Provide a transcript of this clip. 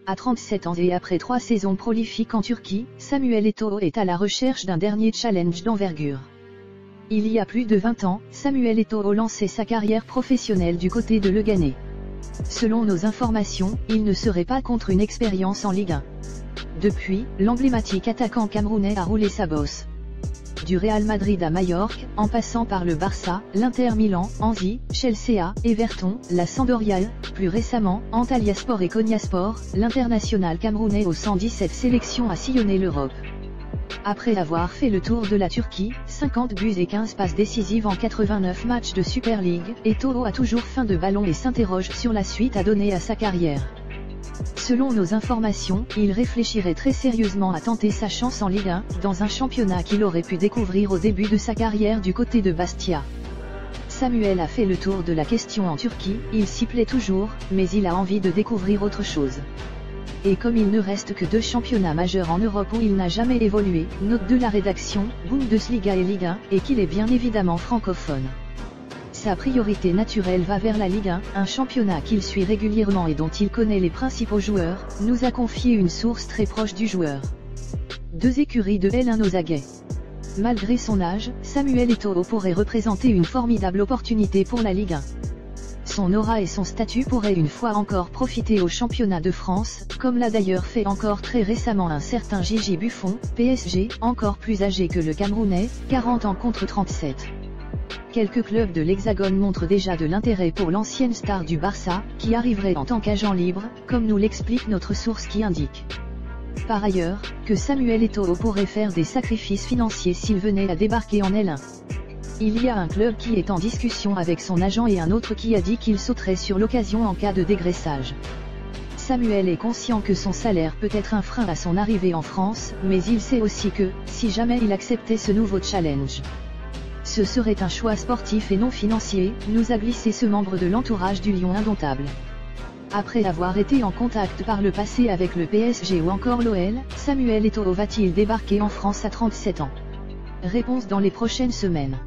À 37 ans et après 3 saisons prolifiques en Turquie, Samuel Eto'o est à la recherche d'un dernier challenge d'envergure. Il y a plus de 20 ans, Samuel Eto'o lançait sa carrière professionnelle du côté de Leganés. Selon nos informations, il ne serait pas contre une expérience en Ligue 1. Depuis, l'emblématique attaquant camerounais a roulé sa bosse. Du Real Madrid à Majorque, en passant par le Barça, l'Inter Milan, Anzi, Chelsea, Everton, la Sampdoria, plus récemment, Antalyaspor et Konyaspor, l'international camerounais aux 117 sélections a sillonné l'Europe. Après avoir fait le tour de la Turquie, 50 buts et 15 passes décisives en 89 matchs de Super League, Eto'o a toujours faim de ballon et s'interroge sur la suite à donner à sa carrière. Selon nos informations, il réfléchirait très sérieusement à tenter sa chance en Ligue 1, dans un championnat qu'il aurait pu découvrir au début de sa carrière du côté de Bastia. Samuel a fait le tour de la question en Turquie, il s'y plaît toujours, mais il a envie de découvrir autre chose. Et comme il ne reste que 2 championnats majeurs en Europe où il n'a jamais évolué, note de la rédaction, Bundesliga et Ligue 1, et qu'il est bien évidemment francophone. Sa priorité naturelle va vers la Ligue 1, un championnat qu'il suit régulièrement et dont il connaît les principaux joueurs, nous a confié une source très proche du joueur. 2 écuries de L1 aux aguets. Malgré son âge, Samuel Eto'o pourrait représenter une formidable opportunité pour la Ligue 1. Son aura et son statut pourraient une fois encore profiter au championnat de France, comme l'a d'ailleurs fait encore très récemment un certain Gigi Buffon, PSG, encore plus âgé que le Camerounais, 40 ans contre 37. Quelques clubs de l'Hexagone montrent déjà de l'intérêt pour l'ancienne star du Barça, qui arriverait en tant qu'agent libre, comme nous l'explique notre source qui indique. Par ailleurs, que Samuel Eto'o pourrait faire des sacrifices financiers s'il venait à débarquer en L1. Il y a un club qui est en discussion avec son agent et un autre qui a dit qu'il sauterait sur l'occasion en cas de dégraissage. Samuel est conscient que son salaire peut être un frein à son arrivée en France, mais il sait aussi que, si jamais il acceptait ce nouveau challenge, ce serait un choix sportif et non financier, nous a glissé ce membre de l'entourage du Lion indomptable. Après avoir été en contact par le passé avec le PSG ou encore l'OL, Samuel Eto'o va-t-il débarquer en France à 37 ans? Réponse dans les prochaines semaines.